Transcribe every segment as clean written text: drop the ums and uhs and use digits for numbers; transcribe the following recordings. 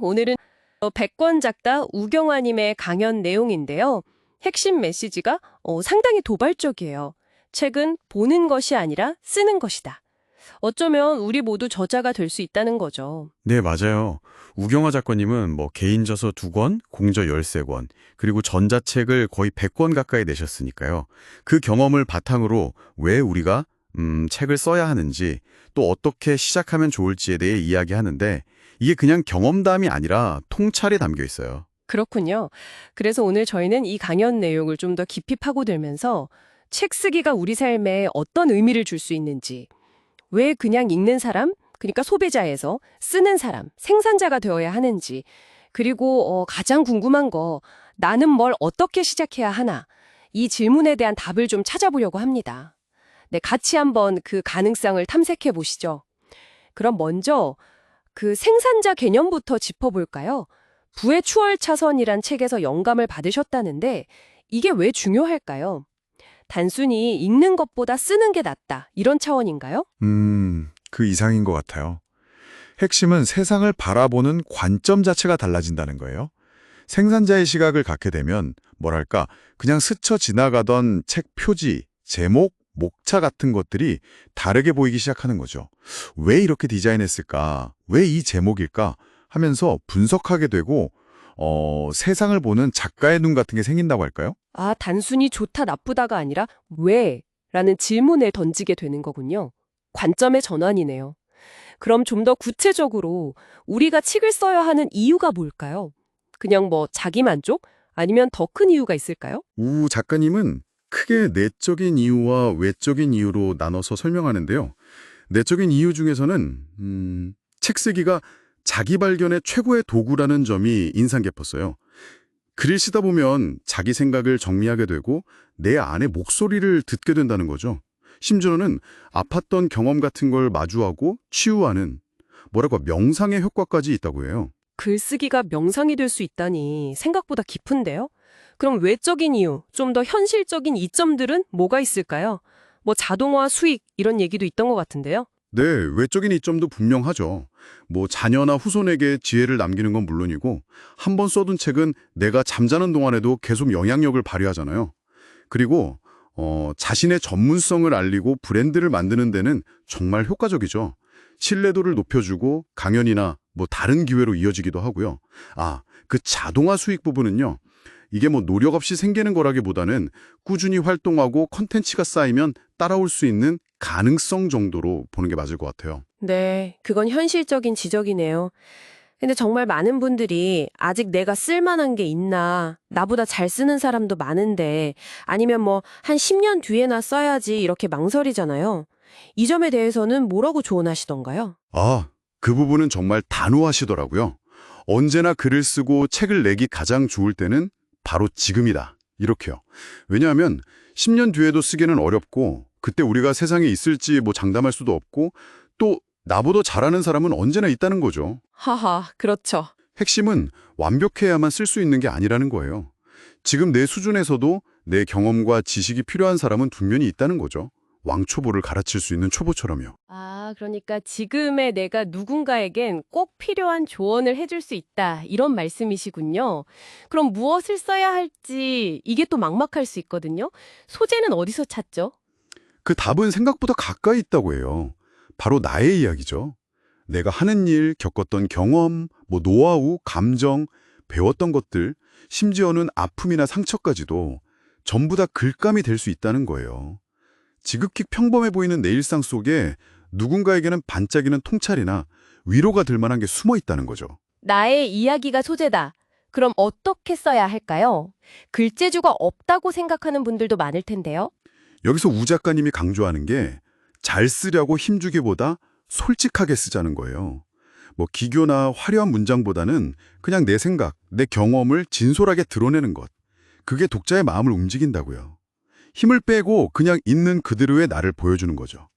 오늘은 백권 작가 우경화님의 강연 내용인데요. 핵심 메시지가 상당히 도발적이에요. 책은 보는 것이 아니라 쓰는 것이다. 어쩌면 우리 모두 저자가 될 수 있다는 거죠. 네, 맞아요. 우경화 작가님은 개인저서 2권, 공저 13권, 그리고 전자책을 거의 100권 가까이 내셨으니까요. 그 경험을 바탕으로 왜 우리가 책을 써야 하는지, 또 어떻게 시작하면 좋을지에 대해 이야기하는데, 이게 그냥 경험담이 아니라 통찰이 담겨 있어요. 그렇군요. 그래서 오늘 저희는 이 강연 내용을 좀 더 깊이 파고들면서 책 쓰기가 우리 삶에 어떤 의미를 줄 수 있는지, 왜 그냥 읽는 사람, 그러니까 소비자에서 쓰는 사람, 생산자가 되어야 하는지, 그리고 가장 궁금한 거, 나는 뭘 어떻게 시작해야 하나, 이 질문에 대한 답을 좀 찾아보려고 합니다. 네, 같이 한번 그 가능성을 탐색해 보시죠. 그럼 먼저 그 생산자 개념부터 짚어볼까요? 부의 추월차선이란 책에서 영감을 받으셨다는데 이게 왜 중요할까요? 단순히 읽는 것보다 쓰는 게 낫다, 이런 차원인가요? 그 이상인 것 같아요. 핵심은 세상을 바라보는 관점 자체가 달라진다는 거예요. 생산자의 시각을 갖게 되면 뭐랄까 그냥 스쳐 지나가던 책 표지, 제목, 목차 같은 것들이 다르게 보이기 시작하는 거죠. 왜 이렇게 디자인했을까? 왜 이 제목일까? 하면서 분석하게 되고 세상을 보는 작가의 눈 같은 게 생긴다고 할까요? 아, 단순히 좋다 나쁘다가 아니라 왜? 라는 질문을 던지게 되는 거군요. 관점의 전환이네요. 그럼 좀 더 구체적으로 우리가 책을 써야 하는 이유가 뭘까요? 그냥 자기 만족? 아니면 더 큰 이유가 있을까요? 우 작가님은 크게 내적인 이유와 외적인 이유로 나눠서 설명하는데요. 내적인 이유 중에서는 책 쓰기가 자기 발견의 최고의 도구라는 점이 인상 깊었어요. 글을 쓰다 보면 자기 생각을 정리하게 되고 내 안의 목소리를 듣게 된다는 거죠. 심지어는 아팠던 경험 같은 걸 마주하고 치유하는 명상의 효과까지 있다고 해요. 글쓰기가 명상이 될 수 있다니 생각보다 깊은데요? 그럼 외적인 이유, 좀 더 현실적인 이점들은 뭐가 있을까요? 자동화, 수익 이런 얘기도 있던 것 같은데요. 네, 외적인 이점도 분명하죠. 자녀나 후손에게 지혜를 남기는 건 물론이고 한 번 써둔 책은 내가 잠자는 동안에도 계속 영향력을 발휘하잖아요. 그리고 자신의 전문성을 알리고 브랜드를 만드는 데는 정말 효과적이죠. 신뢰도를 높여주고 강연이나 다른 기회로 이어지기도 하고요. 그 자동화 수익 부분은요. 이게 노력 없이 생기는 거라기보다는 꾸준히 활동하고 컨텐츠가 쌓이면 따라올 수 있는 가능성 정도로 보는 게 맞을 것 같아요. 네, 그건 현실적인 지적이네요. 근데 정말 많은 분들이 아직 내가 쓸만한 게 있나, 나보다 잘 쓰는 사람도 많은데, 아니면 한 10년 뒤에나 써야지 이렇게 망설이잖아요. 이 점에 대해서는 뭐라고 조언하시던가요? 그 부분은 정말 단호하시더라고요. 언제나 글을 쓰고 책을 내기 가장 좋을 때는 바로 지금이다. 이렇게요. 왜냐하면 10년 뒤에도 쓰기는 어렵고 그때 우리가 세상에 있을지 장담할 수도 없고 또 나보다 잘하는 사람은 언제나 있다는 거죠. 하하, 그렇죠. 핵심은 완벽해야만 쓸 수 있는 게 아니라는 거예요. 지금 내 수준에서도 내 경험과 지식이 필요한 사람은 분명히 있다는 거죠. 왕초보를 가르칠 수 있는 초보처럼요. 그러니까 지금의 내가 누군가에겐 꼭 필요한 조언을 해줄 수 있다, 이런 말씀이시군요. 그럼 무엇을 써야 할지 이게 또 막막할 수 있거든요. 소재는 어디서 찾죠? 그 답은 생각보다 가까이 있다고 해요. 바로 나의 이야기죠. 내가 하는 일, 겪었던 경험, 노하우, 감정, 배웠던 것들, 심지어는 아픔이나 상처까지도 전부 다 글감이 될 수 있다는 거예요. 지극히 평범해 보이는 내 일상 속에 누군가에게는 반짝이는 통찰이나 위로가 될 만한 게 숨어 있다는 거죠. 나의 이야기가 소재다. 그럼 어떻게 써야 할까요? 글재주가 없다고 생각하는 분들도 많을 텐데요. 여기서 우 작가님이 강조하는 게 잘 쓰려고 힘주기보다 솔직하게 쓰자는 거예요. 기교나 화려한 문장보다는 그냥 내 생각, 내 경험을 진솔하게 드러내는 것. 그게 독자의 마음을 움직인다고요. 힘을 빼고 그냥 있는 그대로의 나를 보여주는 거죠.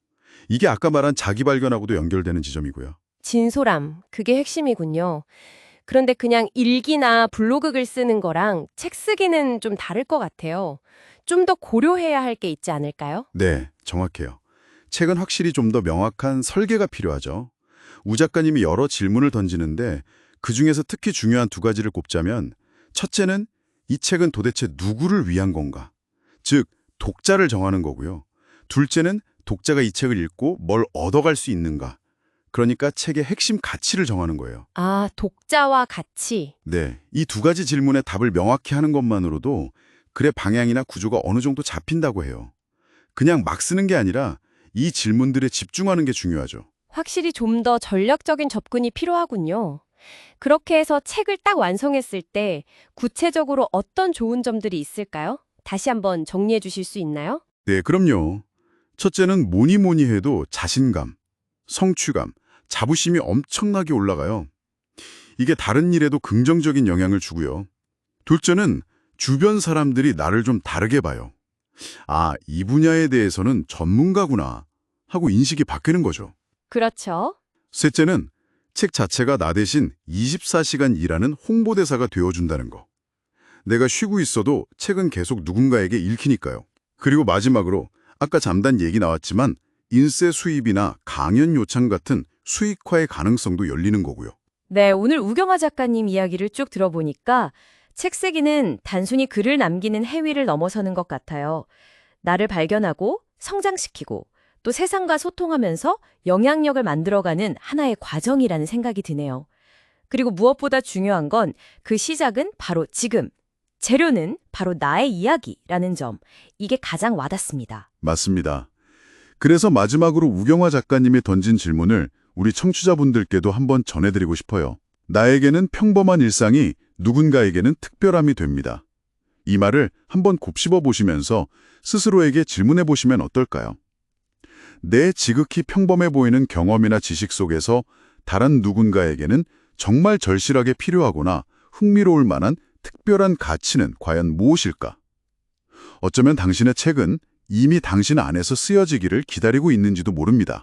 이게 아까 말한 자기 발견하고도 연결되는 지점이고요. 진솔함, 그게 핵심이군요. 그런데 그냥 일기나 블로그 글 쓰는 거랑 책 쓰기는 좀 다를 것 같아요. 좀 더 고려해야 할 게 있지 않을까요? 네, 정확해요. 책은 확실히 좀 더 명확한 설계가 필요하죠. 우 작가님이 여러 질문을 던지는데 그중에서 특히 중요한 두 가지를 꼽자면 첫째는 이 책은 도대체 누구를 위한 건가? 즉, 독자를 정하는 거고요. 둘째는 독자가 이 책을 읽고 뭘 얻어갈 수 있는가? 그러니까 책의 핵심 가치를 정하는 거예요. 아, 독자와 가치. 네, 이 두 가지 질문에 답을 명확히 하는 것만으로도 글의 방향이나 구조가 어느 정도 잡힌다고 해요. 그냥 막 쓰는 게 아니라 이 질문들에 집중하는 게 중요하죠. 확실히 좀 더 전략적인 접근이 필요하군요. 그렇게 해서 책을 딱 완성했을 때 구체적으로 어떤 좋은 점들이 있을까요? 다시 한번 정리해 주실 수 있나요? 네, 그럼요. 첫째는 뭐니 뭐니 해도 자신감, 성취감, 자부심이 엄청나게 올라가요. 이게 다른 일에도 긍정적인 영향을 주고요. 둘째는 주변 사람들이 나를 좀 다르게 봐요. 아, 이 분야에 대해서는 전문가구나 하고 인식이 바뀌는 거죠. 그렇죠. 셋째는 책 자체가 나 대신 24시간 일하는 홍보대사가 되어준다는 거. 내가 쉬고 있어도 책은 계속 누군가에게 읽히니까요. 그리고 마지막으로 아까 잠깐 얘기 나왔지만 인쇄 수입이나 강연 요청 같은 수익화의 가능성도 열리는 거고요. 네, 오늘 우경화 작가님 이야기를 쭉 들어보니까 책 쓰기는 단순히 글을 남기는 행위를 넘어서는 것 같아요. 나를 발견하고 성장시키고 또 세상과 소통하면서 영향력을 만들어가는 하나의 과정이라는 생각이 드네요. 그리고 무엇보다 중요한 건 그 시작은 바로 지금, 재료는 바로 나의 이야기라는 점, 이게 가장 와닿습니다. 맞습니다. 그래서 마지막으로 우경화 작가님이 던진 질문을 우리 청취자분들께도 한번 전해드리고 싶어요. 나에게는 평범한 일상이 누군가에게는 특별함이 됩니다. 이 말을 한번 곱씹어 보시면서 스스로에게 질문해 보시면 어떨까요? 내 지극히 평범해 보이는 경험이나 지식 속에서 다른 누군가에게는 정말 절실하게 필요하거나 흥미로울 만한 특별한 가치는 과연 무엇일까? 어쩌면 당신의 책은 이미 당신 안에서 쓰여지기를 기다리고 있는지도 모릅니다.